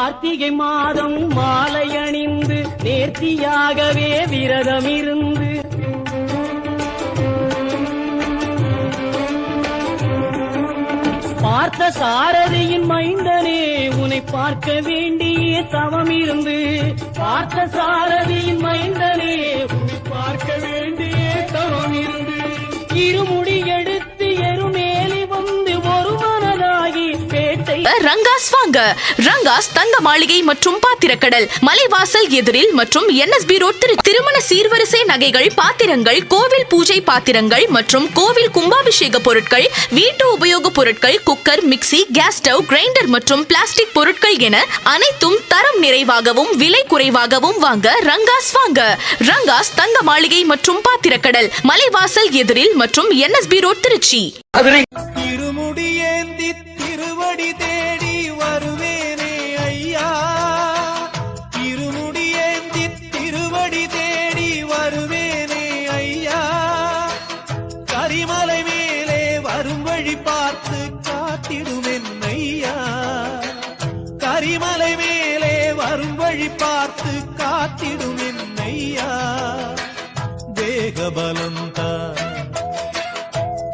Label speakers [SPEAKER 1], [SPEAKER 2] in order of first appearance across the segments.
[SPEAKER 1] கார்த்திகை மாதம் மாலை அணிந்து நேர்த்தியாகவே விரதம் இருந்து பார்த்த சாரதியின் மைந்தனே உன்னை பார்க்க வேண்டிய தவம் இருந்து பார்த்த சாரதியின் மைந்தனே உன்னை பார்க்க வேண்டிய தவம் இருந்து இருமுடி எடுத்து எருமேலி வந்து ஒரு மனதாகி பேட்டை
[SPEAKER 2] ரங்காஸ் வாங்க. ரங்காஸ் தங்க மாளிகை மற்றும் பாத்திரக்கடல் மலைவாசல் எதிரில் மற்றும் NSB ரோட் திருமண சீர்வரிசை நகைகள், பாத்திரங்கள், கோவில் பூஜை பாத்திரங்கள் மற்றும் கோவில் கும்பாபிஷேக பொருட்கள், வீட்டு உபயோக பொருட்கள், cooker, mixie, gas stove, grinder மற்றும் பிளாஸ்டிக் பொருட்கள் என அனைத்தும் தரம் நிறைவாகவும் விலை குறைவாகவும் வாங்க ரங்காஸ் வாங்க. ரங்காஸ் தங்க மாளிகை மற்றும் பாத்திரக்கடல் மலைவாசல் எதிரில் மற்றும் NSB ரோட் திருச்சி.
[SPEAKER 3] திருமுடியேந்தி திருவடி தேடி வருவேனே ஐயா, திருமுடியேந்தி திருவடி தேடி வருவேனே ஐயா, கரிமலை மேலே வரும் வழி பார்த்து காத்திடுவேன் ஐயா, கரிமலை மேலே வரும் வழி பார்த்து காத்திடுவேன் ஐயா, தேகபலந்தா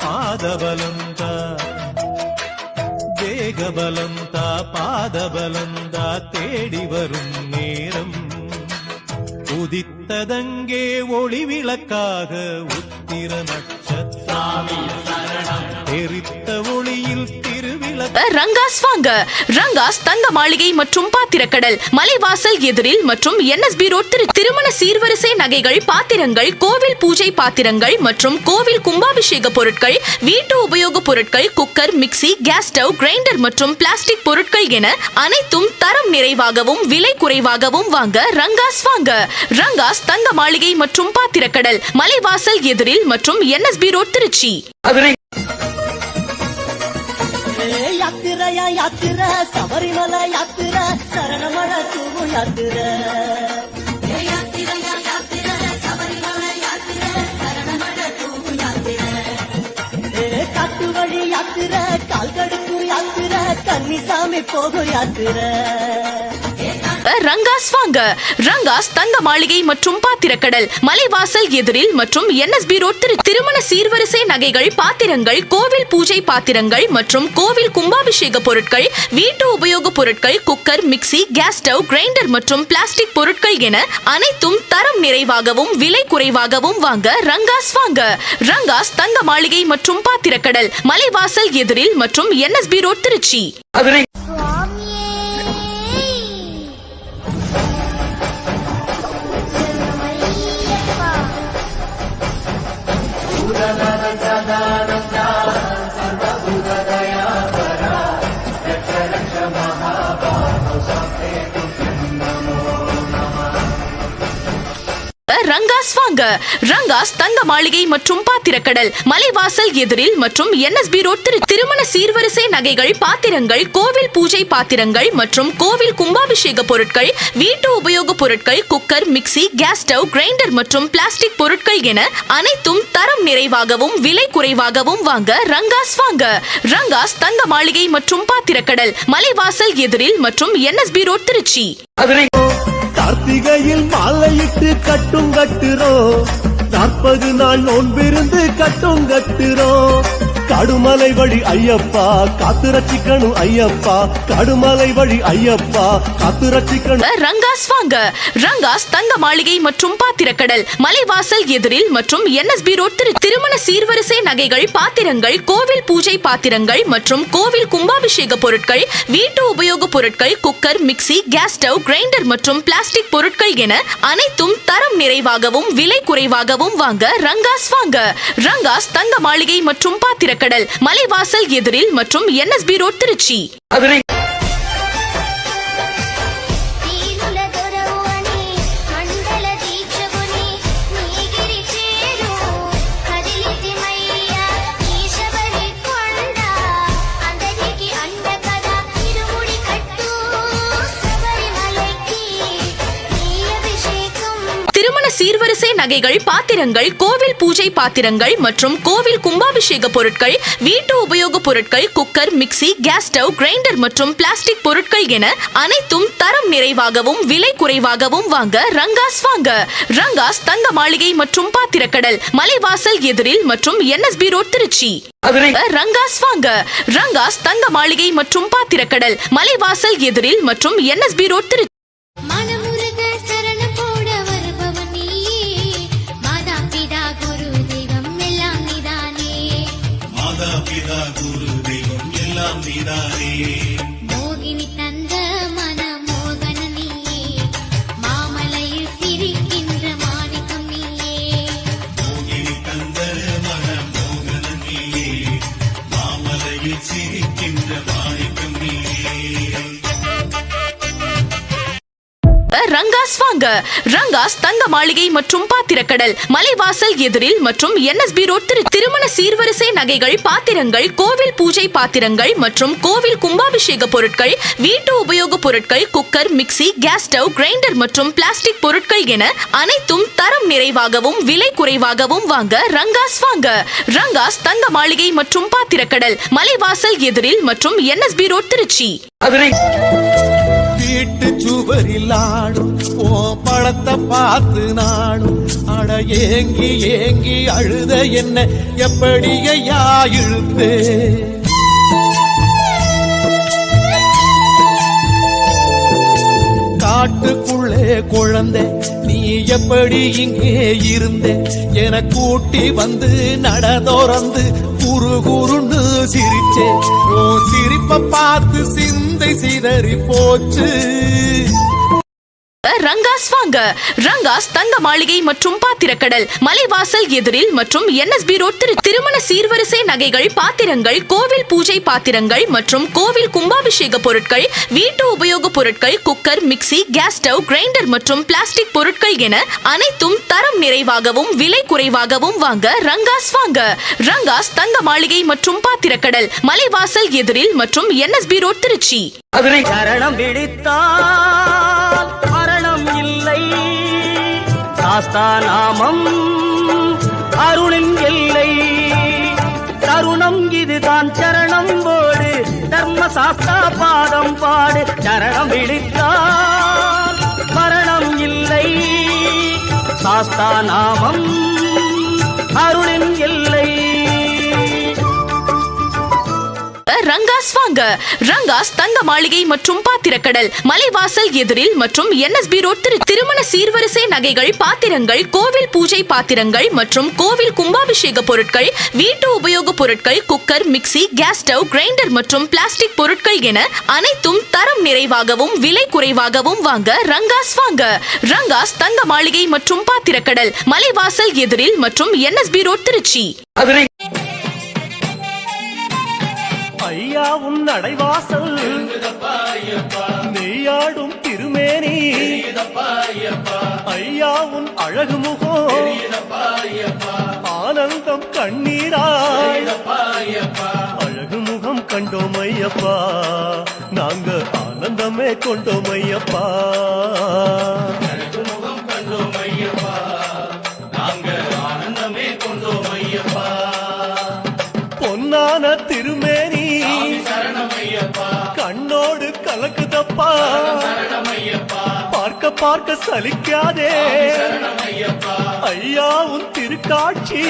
[SPEAKER 3] பாதபலந்தா தேகபலந்தா பாதபலந்தா தேடி வரும் நேரம் உதித்ததங்கே ஒளி விளக்காக உத்திர நட்சத்திரம் எரித்த ஒளியில்
[SPEAKER 2] ரங்காஸ் வாங்க. ரங்காஸ் தங்க மாளிகை மற்றும் பாத்திரக்கடல் மலைவாசல் எதிரில் மற்றும் NSB ரோட் திருமண சீர்வரிசை நகைகள், பாத்திரங்கள், கோவில் பூஜை பாத்திரங்கள் மற்றும் கோவில் கும்பாபிஷேக பொருட்கள், வீட்டு உபயோக பொருட்கள், cooker, mixie, gas stove, grinder மற்றும் பிளாஸ்டிக் பொருட்கள் என அனைத்தும் தரம் நிறைவாகவும் விலை குறைவாகவும் வாங்க ரங்காஸ் வாங்க. ரங்காஸ் தங்க மாளிகை மற்றும் பாத்திரக்கடல் மலைவாசல் எதிரில் மற்றும் NSB ரோட் திருச்சி.
[SPEAKER 1] யாத்திரையா யாத்திரை சபரிமலை யாத்திரை சரணமழ தூவு யாத்திரை காட்டு வழி யாத்திரை கால்கடுக்கு யாத்திரை கன்னிசாமி போகும் யாத்திரை.
[SPEAKER 2] ரங்காஸ் வாங்க. ரங்காஸ் தங்க மாளிகை மற்றும் பாத்திரக்கடல் மலைவாசல் எதிரில் மற்றும் NSB ரோட் திருமண சீர்வரிசை நகைகள், பாத்திரங்கள், கோவில் பூஜை பாத்திரங்கள் மற்றும் கோவில் கும்பாபிஷேக பொருட்கள், வீட்டு உபயோக பொருட்கள், cooker, mixie, gas stove, grinder மற்றும் பிளாஸ்டிக் பொருட்கள் என அனைத்தும் தரம் நிறைவாகவும் விலை குறைவாகவும் வாங்க ரங்காஸ் வாங்க. ரங்காஸ் தங்க மாளிகை மற்றும் பாத்திரக்கடல் மலைவாசல் எதிரில் மற்றும் NSB ரோட் திருச்சி. ரங்காஸ் வாங்க. ரங்காஸ் தங்க மாளிகை மற்றும் பாத்திரக்கடல் மலைவாசல் எதிரில் மற்றும் NSB ரோட் திருமண சீர்வரிசை நகைகள், பாத்திரங்கள், கோவில் பூஜை பாத்திரங்கள் மற்றும் கோவில் கும்பாபிஷேக பொருட்கள், வீட்டு உபயோக பொருட்கள், cooker, mixie, gas stove, grinder மற்றும் பிளாஸ்டிக் பொருட்கள் என அனைத்தும் தரம் நிறைவாகவும் விலை குறைவாகவும் வாங்க ரங்காஸ் வாங்க. ரங்காஸ் தங்க மாளிகை மற்றும் பாத்திரக்கடல் மலைவாசல் எதிரில் மற்றும் NSB ரோட் திருச்சி.
[SPEAKER 3] கார்த்திகையில் மாலையிட்டு கட்டும் கட்டுறோம், 40 நாள் நோன்பிருந்து கட்டும் கட்டுறோம், கடுமலை வழி ஐயப்பா காத்து ரட்சிக்கணும் ஐயப்பா, கடுமலை வழி ஐயப்பா காத்து ரட்சிக்கணும்.
[SPEAKER 2] ரங்காஸ் வாங்க. ரங்காஸ் தங்க மாளிகை மற்றும் பாத்திரக்கடல் மலைவாசல் எதிரில் மற்றும் NSB ரோட் திருமண சீர்வரிசை நகைகள், பாத்திரங்கள், கோவில் பூஜை பாத்திரங்கள் மற்றும் கோவில் கும்பாபிஷேக பொருட்கள், வீட்டு உபயோக பொருட்கள், cooker, mixie, gas stove, grinder மற்றும் பிளாஸ்டிக் பொருட்கள் என அனைத்தும் தரம் நிறைவாகவும் விலை குறைவாகவும் வாங்க ரங்காஸ் வாங்க. ரங்காஸ் தங்க மாளிகை மற்றும் பாத்திரக்கடல் மலைவாசல் எதிரில் மற்றும் NSB ரோட் திருச்சி. சீர்வரிசை நகைகள், பாத்திரங்கள், கோவில் பூஜை பாத்திரங்கள் மற்றும் கோவில் கும்பாபிஷேக பொருட்கள், வீட்டு உபயோகப் பொருட்கள், cooker, mixie, gas stove, grinder மற்றும் பிளாஸ்டிக் பொருட்கள் என அனைத்தும் தரம் நிறைவாகவும் விலை குறைவாகவும் வாங்க ரங்காஸ் வாங்க. ரங்காஸ் தங்க மாளிகை மற்றும் பாத்திரக்கடல், மலைவாசல் எதிரில் மற்றும் NSB ரோட், திருச்சி. ரங்காஸ் வாங்க. ரங்காஸ் தங்க மாளிகை மற்றும் பாத்திரக்கடல், மலைவாசல் எதிரில் மற்றும் NSB ரோட், திருச்சி.
[SPEAKER 4] மோகினி தந்த மன மோகன நீயே, மாமலையில் சிரிக்கின்ற மாணிக்கம் நீயே.
[SPEAKER 5] மோகினி தந்த மன மோகன நீயே, மாமலையில் சிரிக்கின்ற மாணிக்கம் நீயே.
[SPEAKER 2] ரங்காஸ் வாங்க. ரங்காஸ் தங்க மாளிகை மற்றும் பாத்திரக்கடல், மலைவாசல் எதிரில் மற்றும் NSB ரோட், திருமண சீர்வரிசை நகைகள், பாத்திரங்கள், கோவில் பூஜை பாத்திரங்கள் மற்றும் கோவில் கும்பாபிஷேக பொருட்கள், வீட்டு உபயோகப் பொருட்கள், cooker, mixie, gas stove, grinder மற்றும் பிளாஸ்டிக் பொருட்கள் என அனைத்தும் தரம் நிறைவாகவும் விலை குறைவாகவும் வாங்க ரங்காஸ் வாங்க. ரங்காஸ் தங்க மாளிகை மற்றும் பாத்திரக்கடல், மலைவாசல் எதிரில் மற்றும் NSB ரோட், திருச்சி.
[SPEAKER 3] வீட்டு சுவரில் ஆடும் ஓ படத்தை பார்த்து நாடும் அட ஏங்கி ஏங்கி அழுத என்ன எப்படியா இழுத்து. காட்டுக்குள்ளே குழந்தை நீ எப்படி இங்கே இருந்தே என கூட்டி வந்து நடதோறந்து குறு குருன்னு சிரிச்சே. ஓ சிரிப்ப பார்த்து சிந்தை சிதறி போச்சு.
[SPEAKER 2] ரங்காஸ் வாங்க. ரங்காஸ் தங்க மாளிகை மற்றும் பாத்திரக்கடல், மலைவாசல் எதிரில் மற்றும் NSB ரோட், திருமண சீர்வரிசை நகைகள், பாத்திரங்கள், கோவில் பூஜை பாத்திரங்கள் மற்றும் கோவில் கும்பாபிஷேக பொருட்கள், வீட்டு உபயோகப் பொருட்கள், cooker, mixie, gas stove, grinder மற்றும் பிளாஸ்டிக் பொருட்கள் என அனைத்தும் தரம் நிறைவாகவும் விலை குறைவாகவும் வாங்க ரங்காஸ் வாங்க. ரங்காஸ் தங்க மாளிகை மற்றும் பாத்திரக்கடல், மலைவாசல் எதிரில் மற்றும் NSB ரோட், திருச்சி.
[SPEAKER 1] சரணம் பிடித்தால் மரணம் இல்லை, சாஸ்தா நாமம் அருளின் எல்லை. தருணம் இதுதான் சரணம் போடு, தர்ம சாஸ்தா பாதம் பாடு. சரணம் பிடித்தால் மரணம் இல்லை, சாஸ்தா நாமம் அருளின் எல்லை.
[SPEAKER 2] ரங்காஸ் வாங்க. ரங்காஸ் தங்க மாளிகை மற்றும் பாத்திரக்கடல், மலைவாசல் எதிரில் மற்றும் NSB ரோட், திருமண சீர்வரிசை நகைகள், பாத்திரங்கள், கோவில் பூஜை பாத்திரங்கள் மற்றும் கோவில் கும்பாபிஷேக பொருட்கள், வீட்டு உபயோகப் பொருட்கள், cooker, mixie, gas stove, grinder மற்றும் பிளாஸ்டிக் பொருட்கள் என அனைத்தும் தரம் நிறைவாகவும் விலை குறைவாகவும் வாங்க ரங்காஸ் வாங்க. ரங்காஸ் தங்க மாளிகை மற்றும் பாத்திரக்கடல், மலைவாசல் எதிரில் மற்றும் NSB ரோட், திருச்சி.
[SPEAKER 3] ஐயா உன் நடைவாசல் நெய்யாடும் திருமேனி, ஐயா உன் அழகு முகம் ஆனந்தம் கண்ணீராய். அழகு முகம் கண்டோம் ஐயப்பா, நாங்க ஆனந்தமே கொண்டோம் ஐயப்பா. பொன்னான திருமேனி கண்ணோடு கலக்குதப்பா, பார்க்க பார்க்க சலிக்காதே ஐயா உன் திருக்காட்சி.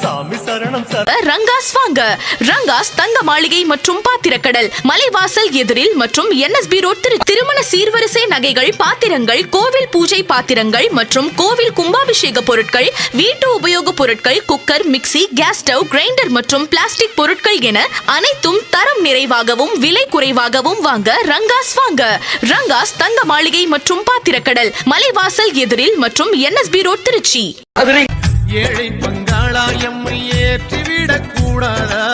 [SPEAKER 3] சாமி சரணம்
[SPEAKER 2] ரங்காஸ் வாங்க. ரங்காஸ் தங்க மாளிகை மற்றும் பாத்திரக்கடல், மலைவாசல் எதிரில் மற்றும் NSB ரோட், திருமண சீர்வரிசை நகைகள், பாத்திரங்கள், கோவில் பூஜை பாத்திரங்கள் மற்றும் கோவில் கும்பாபிஷேக பொருட்கள், வீட்டு உபயோகப் பொருட்கள், cooker, mixie, gas stove, grinder மற்றும் பிளாஸ்டிக் பொருட்கள் என அனைத்தும் தரம் நிறைவாகவும் விலை குறைவாகவும் வாங்க ரங்காஸ் வாங்க. ரங்காஸ் தங்க மாளிகை மற்றும் பாத்திரக்கடல், மலைவாசல் எதிரில் மற்றும் NSB ரோட், திருச்சி.
[SPEAKER 3] ஏழை பங்காளா எம்மை ஏற்றிவிடக் கூடாதா,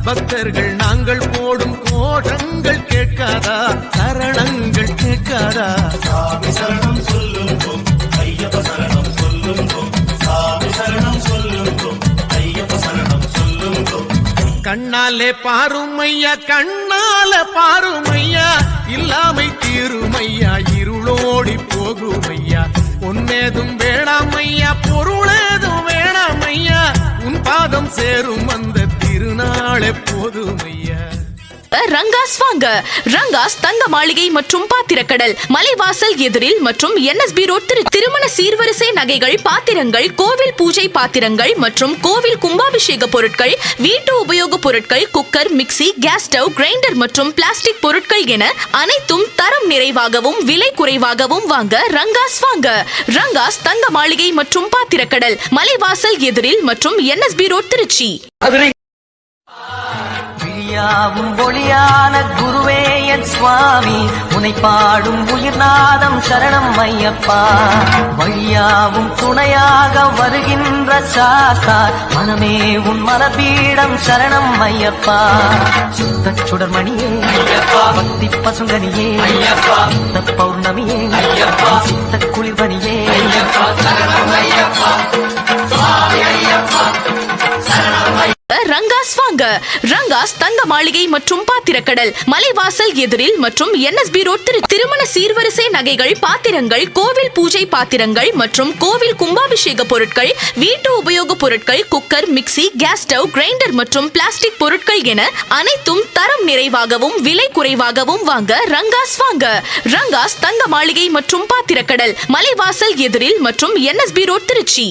[SPEAKER 3] பக்தர்கள் நாங்கள் போடும் கோஷங்கள் கேட்காதா, சரணங்கள் கேட்காதா.
[SPEAKER 5] சாமி சரணம் சொல்லுங்கோம், ஐயப்ப சரணம் சொல்லுங்கோம், சாமி சரணம் சொல்லுங்கோம், ஐயப்ப சரணம் சொல்லுங்கோம்.
[SPEAKER 3] கண்ணாலே பாருமையா, கண்ணால பாருமையா, இல்லாமை தீருமையா, இருளோடி போகுமையா. பொன்னேதும் வேணாம் ஐயா, பொருளேதும் வேணாம் ஐயா, உன் பாதம் சேரும் அந்த திருநாளே போதும் ஐயா.
[SPEAKER 2] ரங்காஸ் வாங்க. ரங்காஸ் தங்க மாளிகை மற்றும் பாத்திரக்கடல், மலைவாசல் எதிரில் மற்றும் NSB ரோட் திருமண சீர்வரிசை நகைகள், பாத்திரங்கள், கோவில் பூஜை பாத்திரங்கள் மற்றும் கோவில் கும்பாபிஷேக பொருட்கள், வீட்டு உபயோக பொருட்கள், cooker, mixie, gas stove, grinder மற்றும் பிளாஸ்டிக் பொருட்கள் என அனைத்தும் தரம் நிறைவாகவும் விலை குறைவாகவும் வாங்க ரங்காஸ் வாங்க. ரங்காஸ் தங்க மாளிகை மற்றும் பாத்திரக்கடல், மலைவாசல் எதிரில் மற்றும் NSB ரோட் திருச்சி.
[SPEAKER 6] விழியாவும் ஒளியான குருவே என் சுவாமி, உனை பாடும் உயிர்நாதம் சரணம் ஐயப்பா. வழியாவும் துணையாக வருகின்ற சாஸ்தா, மனமே உன் மனபீடம் சரணம் ஐயப்பா. சுத்த சுடர்மணியே பக்தி பசுங்கனியே, சித்த பௌர்ணமியே சித்த குளிர்வனியே,
[SPEAKER 2] ரங்காஸ் வாங்க. ரங்காஸ் தங்க மாளிகை மற்றும் பாத்திரக்கடல், மலைவாசல் எதிரில் மற்றும் NSB ரோட் திருமண சீர்வரிசை நகைகள், பாத்திரங்கள், கோவில் பூஜை பாத்திரங்கள் மற்றும் கோவில் கும்பாபிஷேக பொருட்கள், வீட்டு உபயோக பொருட்கள், cooker, mixie, gas stove, grinder மற்றும் பிளாஸ்டிக் பொருட்கள் என அனைத்தும் தரம் நிறைவாகவும் விலை குறைவாகவும் வாங்க ரங்காஸ் வாங்க. ரங்காஸ் தங்க மாளிகை மற்றும் பாத்திரக்கடல், மலைவாசல் எதிரில் மற்றும் NSB ரோட் திருச்சி.